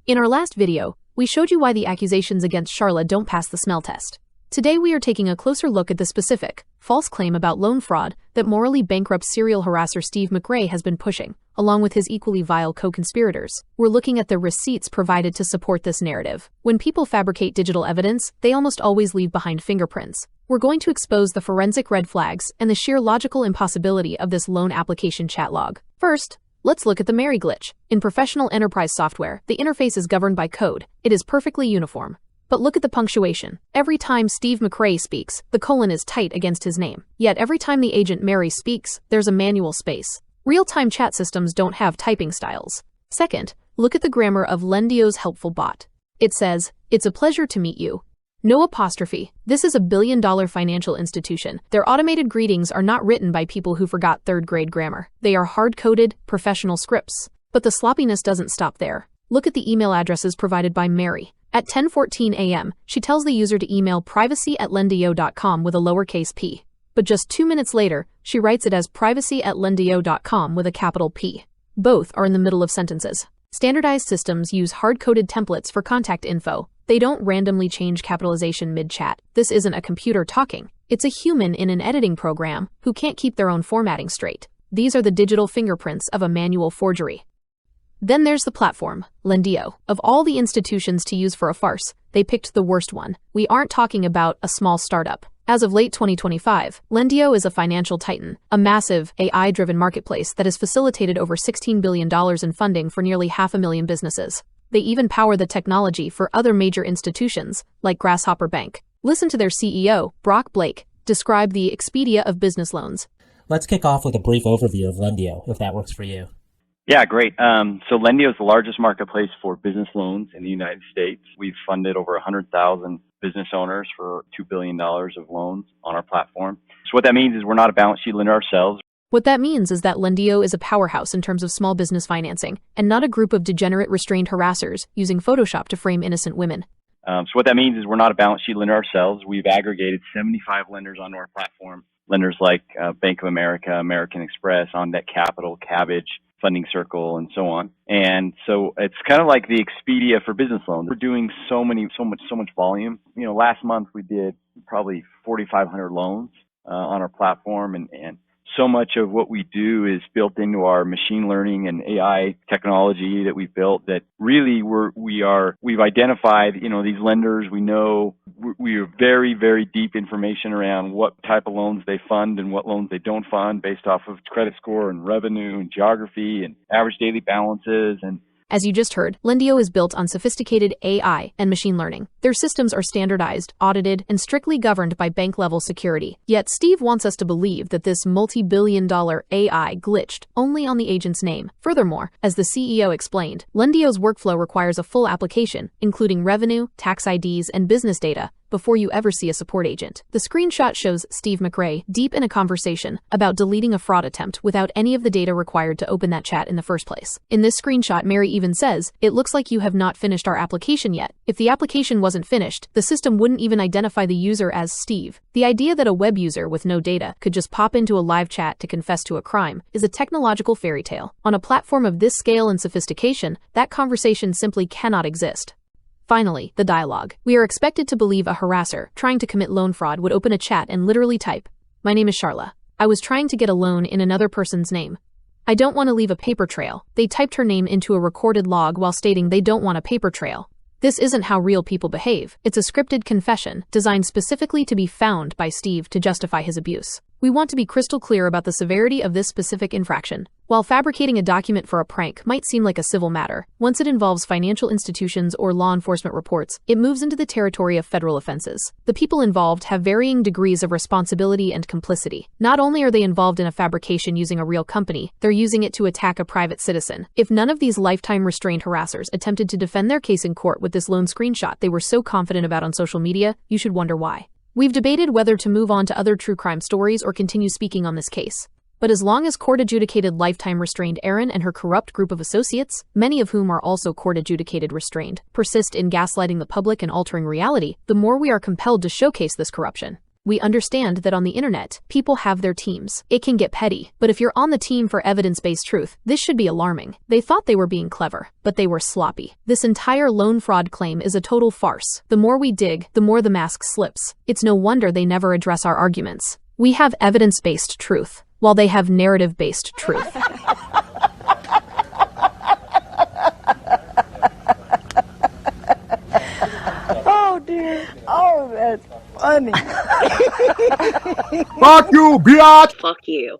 In our last video, we showed you why the accusations against Sharla don't pass the smell test. Today we are taking a closer look at the specific, false claim about loan fraud that morally bankrupt serial harasser Steve McRae has been pushing, along with his equally vile co-conspirators. We're looking at the receipts provided to support this narrative. When people fabricate digital evidence, they almost always leave behind fingerprints. We're going to expose the forensic red flags and the sheer logical impossibility of this loan application chat log. First, let's look at the Mary glitch. In professional enterprise software, the interface is governed by code. It is perfectly uniform. But look at the punctuation. Every time Steve McRae speaks, the colon is tight against his name. Yet every time the agent Mary speaks, there's a manual space. Real-time chat systems don't have typing styles. Second, look at the grammar of Lendio's helpful bot. It says, "It's a pleasure to meet you." No apostrophe. This is a billion-dollar financial institution. Their automated greetings are not written by people who forgot third-grade grammar. They are hard-coded, professional scripts. But the sloppiness doesn't stop there. Look at the email addresses provided by Mary. At 10:14 a.m., she tells the user to email privacy@lendio.com with a lowercase p. But just 2 minutes later, she writes it as privacy@lendio.com with a capital P. Both are in the middle of sentences. Standardized systems use hard-coded templates for contact info. They don't randomly change capitalization mid-chat. This isn't a computer talking. It's a human in an editing program who can't keep their own formatting straight. These are the digital fingerprints of a manual forgery. Then there's the platform, Lendio. Of all the institutions to use for a farce, they picked the worst one. We aren't talking about a small startup. As of late 2025, Lendio is a financial titan, a massive, AI-driven marketplace that has facilitated over $16 billion in funding for nearly 500,000 businesses. They even power the technology for other major institutions, like Grasshopper Bank. Listen to their CEO, Brock Blake, describe the Expedia of business loans. Let's kick off with a brief overview of Lendio, if that works for you. Yeah, great. So Lendio is the largest marketplace for business loans in the United States. We've funded over 100,000 business owners for $2 billion of loans on our platform. So what that means is we're not a balance sheet lender ourselves. What that means is that Lendio is a powerhouse in terms of small business financing, and not a group of degenerate restrained harassers using Photoshop to frame innocent women. So what that means is we're not a balance sheet lender ourselves. We've aggregated 75 lenders onto our platform. Lenders like Bank of America, American Express, OnDeck Capital, Cabbage, Funding Circle, and so on. And so it's kind of like the Expedia for business loans. We're doing so much volume. You know, last month we did probably 4,500 loans on our platform, and so much of what we do is built into our machine learning and AI technology that we've built that really we've identified, these lenders. We know we have very, very deep information around what type of loans they fund and what loans they don't fund based off of credit score and revenue and geography and average daily balances. And as you just heard, Lendio is built on sophisticated AI and machine learning. Their systems are standardized, audited, and strictly governed by bank-level security. Yet Steve wants us to believe that this multi-billion-dollar AI glitched only on the agent's name. Furthermore, as the CEO explained, Lendio's workflow requires a full application, including revenue, tax IDs, and business data, before you ever see a support agent. The screenshot shows Steve McRae deep in a conversation about deleting a fraud attempt without any of the data required to open that chat in the first place. In this screenshot, Mary even says, "It looks like you have not finished our application yet." If the application wasn't finished, the system wouldn't even identify the user as Steve. The idea that a web user with no data could just pop into a live chat to confess to a crime is a technological fairy tale. On a platform of this scale and sophistication, that conversation simply cannot exist. Finally, the dialogue. We are expected to believe a harasser trying to commit loan fraud would open a chat and literally type, "My name is Sharla. I was trying to get a loan in another person's name. I don't want to leave a paper trail." They typed her name into a recorded log while stating they don't want a paper trail. This isn't how real people behave. It's a scripted confession designed specifically to be found by Steve to justify his abuse. We want to be crystal clear about the severity of this specific infraction. While fabricating a document for a prank might seem like a civil matter, once it involves financial institutions or law enforcement reports, it moves into the territory of federal offenses. The people involved have varying degrees of responsibility and complicity. Not only are they involved in a fabrication using a real company, they're using it to attack a private citizen. If none of these lifetime restrained harassers attempted to defend their case in court with this lone screenshot they were so confident about on social media, you should wonder why. We've debated whether to move on to other true crime stories or continue speaking on this case. But as long as court-adjudicated lifetime restrained Erin and her corrupt group of associates, many of whom are also court-adjudicated restrained, persist in gaslighting the public and altering reality, the more we are compelled to showcase this corruption. We understand that on the internet, people have their teams. It can get petty, but if you're on the team for evidence-based truth, this should be alarming. They thought they were being clever, but they were sloppy. This entire loan fraud claim is a total farce. The more we dig, the more the mask slips. It's no wonder they never address our arguments. We have evidence-based truth, while they have narrative-based truth. Oh dear. Oh, that's funny. Fuck you, bitch! Fuck you.